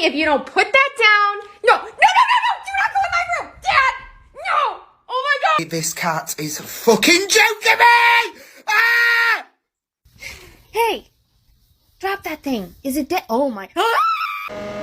If you don't put that down. No, no, no, no, no! Do not go in my room! Dad! No! Oh my god! This cat is fucking joking me! Ah! Hey! Drop that thing. Is it dead? Oh my. Ah!